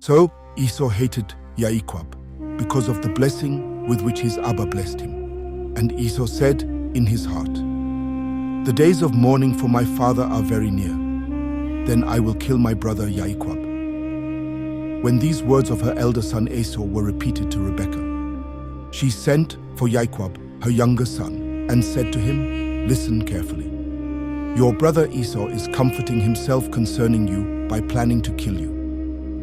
So Esau hated Yaakov because of the blessing with which his Abba blessed him. And Esau said in his heart, "The days of mourning for my father are very near. Then I will kill my brother Yaakov." When these words of her elder son Esau were repeated to Rebekah, she sent for Yaakov, her younger son, and said to him, "Listen carefully. Your brother Esau is comforting himself concerning you by planning to kill you.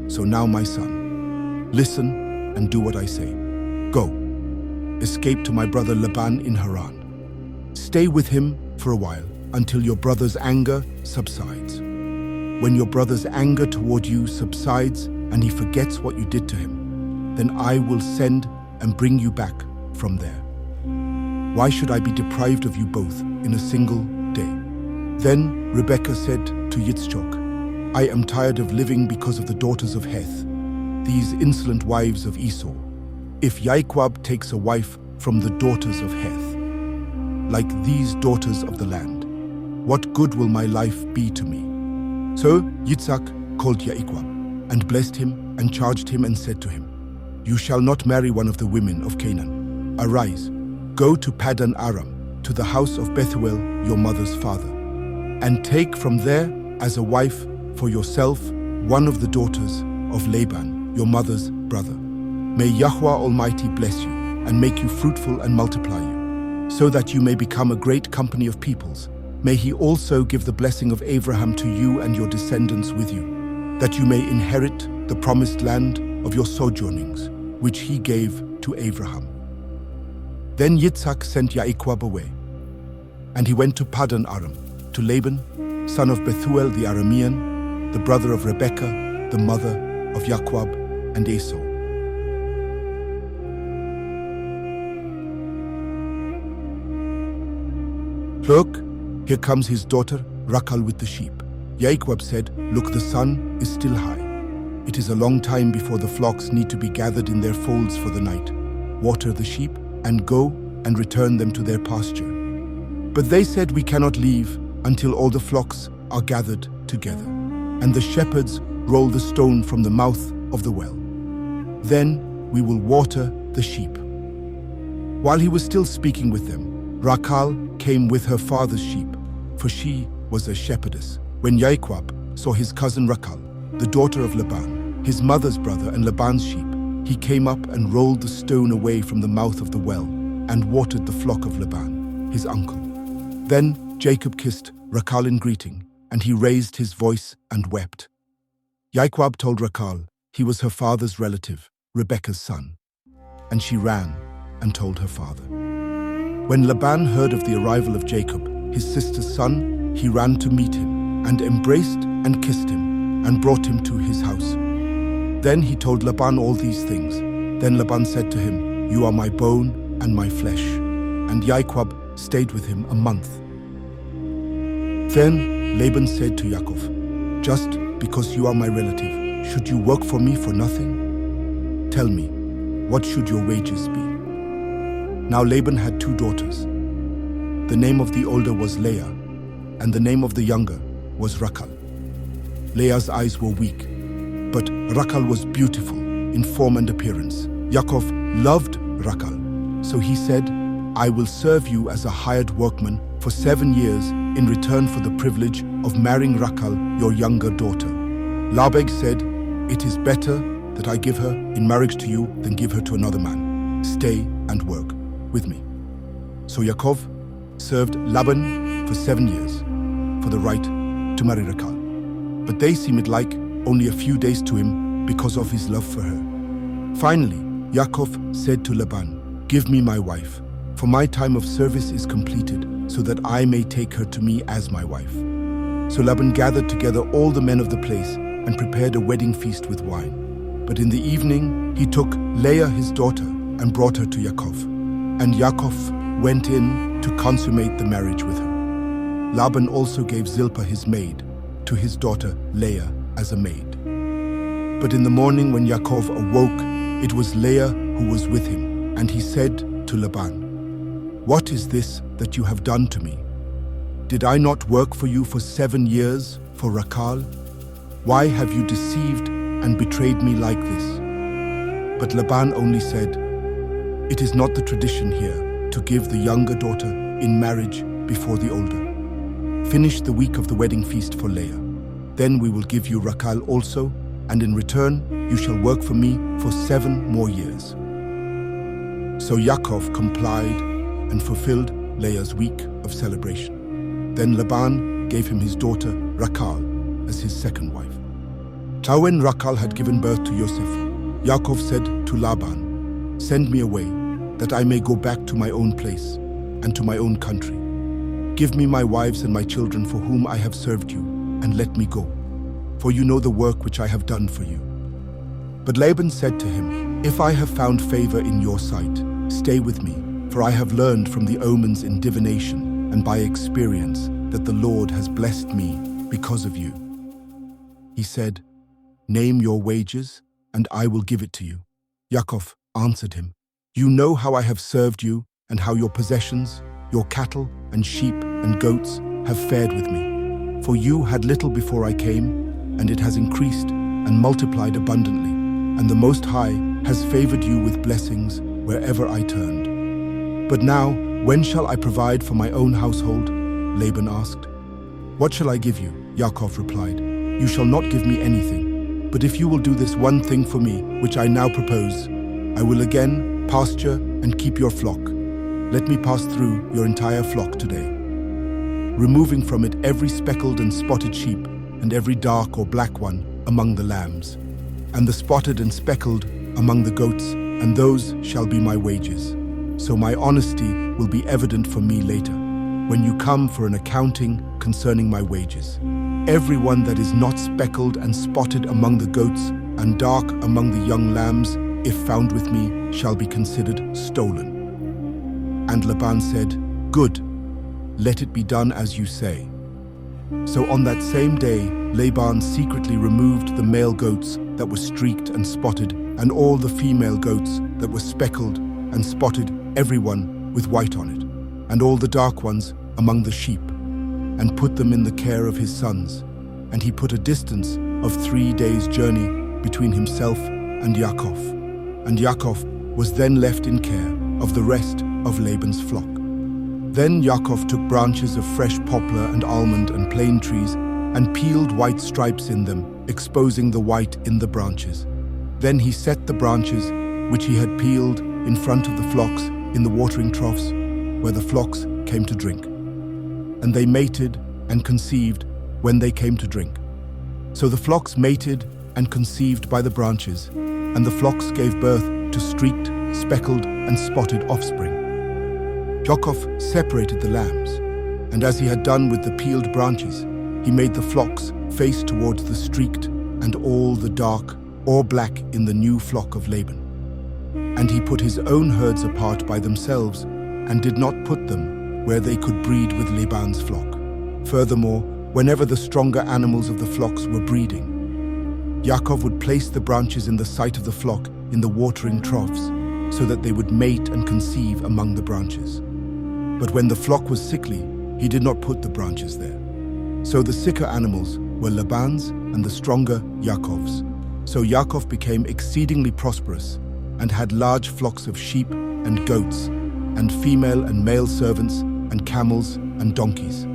So now, my son, listen and do what I say. Go, escape to my brother Laban in Haran. Stay with him for a while until your brother's anger subsides. When your brother's anger toward you subsides and he forgets what you did to him, then I will send and bring you back from there. Why should I be deprived of you both in a single day?" Then Rebekah said to Yitzchak, "I am tired of living because of the daughters of Heth, these insolent wives of Esau. If Yaakov takes a wife from the daughters of Heth, like these daughters of the land, what good will my life be to me?" So Yitzhak called Yaakov and blessed him and charged him and said to him, "You shall not marry one of the women of Canaan. Arise, go to Paddan Aram, to the house of Bethuel, your mother's father, and take from there as a wife for yourself one of the daughters of Laban, your mother's brother. May Yahweh Almighty bless you and make you fruitful and multiply you, so that you may become a great company of peoples. May he also give the blessing of Abraham to you and your descendants with you, that you may inherit the promised land of your sojournings, which he gave to Abraham." Then Yitzhak sent Yaakov away, and he went to Paddan Aram, to Laban, son of Bethuel the Aramean, the brother of Rebekah, the mother of Jacob and Esau. "Look, here comes his daughter Rachel with the sheep." Yaakov said, "Look, the sun is still high. It is a long time before the flocks need to be gathered in their folds for the night. Water the sheep and go and return them to their pasture." But they said, "We cannot leave until all the flocks are gathered together, and the shepherds roll the stone from the mouth of the well. Then we will water the sheep." While he was still speaking with them, Rachel came with her father's sheep, for she was a shepherdess. When Yaakov saw his cousin Rachel, the daughter of Laban, his mother's brother and Laban's sheep, he came up and rolled the stone away from the mouth of the well and watered the flock of Laban, his uncle. Then Jacob kissed Rachel in greeting, and he raised his voice and wept. Yaakov told Rachel he was her father's relative, Rebekah's son, and she ran and told her father. When Laban heard of the arrival of Jacob, his sister's son, he ran to meet him and embraced and kissed him and brought him to his house. Then he told Laban all these things. Then Laban said to him, "You are my bone and my flesh." And Yaakov stayed with him a month. Then Laban said to Yakov, "Just because you are my relative, should you work for me for nothing? Tell me, what should your wages be?" Now Laban had 2 daughters. The name of the older was Leah, and the name of the younger was Rachel. Leah's eyes were weak, but Rachel was beautiful in form and appearance. Yakov loved Rachel, so he said, "I will serve you as a hired workman for 7 years in return for the privilege of marrying Rachel, your younger daughter." Laban said, "It is better that I give her in marriage to you than give her to another man. Stay and work with me." So Yakov served Laban for 7 years for the right to marry Rachel. But they seemed like only a few days to him because of his love for her. Finally, Yakov said to Laban, "Give me my wife, for my time of service is completed, so that I may take her to me as my wife." So Laban gathered together all the men of the place and prepared a wedding feast with wine. But in the evening he took Leah his daughter and brought her to Yakov, and Yakov went in to consummate the marriage with her. Laban also gave Zilpah his maid to his daughter Leah as a maid. But in the morning when Yakov awoke, it was Leah who was with him, and he said to Laban, "What is this that you have done to me? Did I not work for you for 7 years for Rachel? Why have you deceived and betrayed me like this." But Laban only said, "It is not the tradition here to give the younger daughter in marriage before the older. Finish the week of the wedding feast for Leah. Then we will give you Rachel also, and in return you shall work for me for 7 more years." So Yakov complied and fulfilled Leah's week of celebration. Then Laban gave him his daughter Rachel as his second wife. Now when Rachel had given birth to Joseph, Yakov said to Laban, "Send me away, that I may go back to my own place and to my own country. Give me my wives and my children for whom I have served you, and let me go, for you know the work which I have done for you." But Laban said to him, "If I have found favor in your sight, stay with me, for I have learned from the omens in divination and by experience that the Lord has blessed me because of you." He said, "Name your wages, and I will give it to you." Yakov answered him, "You know how I have served you, and how your possessions, your cattle and sheep and goats have fared with me. For you had little before I came, and it has increased and multiplied abundantly, and the Most High has favored you with blessings wherever I turned. But now, when shall I provide for my own household?" Laban asked. "What shall I give you?" Yakov replied. "You shall not give me anything, but if you will do this one thing for me, which I now propose, I will again pasture and keep your flock. Let me pass through your entire flock today, removing from it every speckled and spotted sheep and every dark or black one among the lambs, and the spotted and speckled among the goats, and those shall be my wages. So my honesty will be evident for me later, when you come for an accounting concerning my wages. Everyone that is not speckled and spotted among the goats and dark among the young lambs, if found with me, shall be considered stolen." And Laban said, "Good, let it be done as you say." So on that same day, Laban secretly removed the male goats that were streaked and spotted, and all the female goats that were speckled and spotted, everyone with white on it, and all the dark ones among the sheep, and put them in the care of his sons. And he put a distance of 3 days' journey between himself and Yakov. And Yakov was then left in care of the rest of Laban's flock. Then Yakov took branches of fresh poplar and almond and plane trees and peeled white stripes in them, exposing the white in the branches. Then he set the branches which he had peeled in front of the flocks in the watering troughs where the flocks came to drink. And they mated and conceived when they came to drink. So the flocks mated and conceived by the branches, and the flocks gave birth to streaked, speckled, and spotted offspring. Yakov separated the lambs, and as he had done with the peeled branches, he made the flocks face towards the streaked and all the dark or black in the new flock of Laban. And he put his own herds apart by themselves, and did not put them where they could breed with Laban's flock. Furthermore, whenever the stronger animals of the flocks were breeding, Yakov would place the branches in the sight of the flock in the watering troughs, so that they would mate and conceive among the branches. But when the flock was sickly, he did not put the branches there. So the sicker animals were Laban's, and the stronger Yakov's. So Yakov became exceedingly prosperous, and had large flocks of sheep and goats, and female and male servants, and camels and donkeys.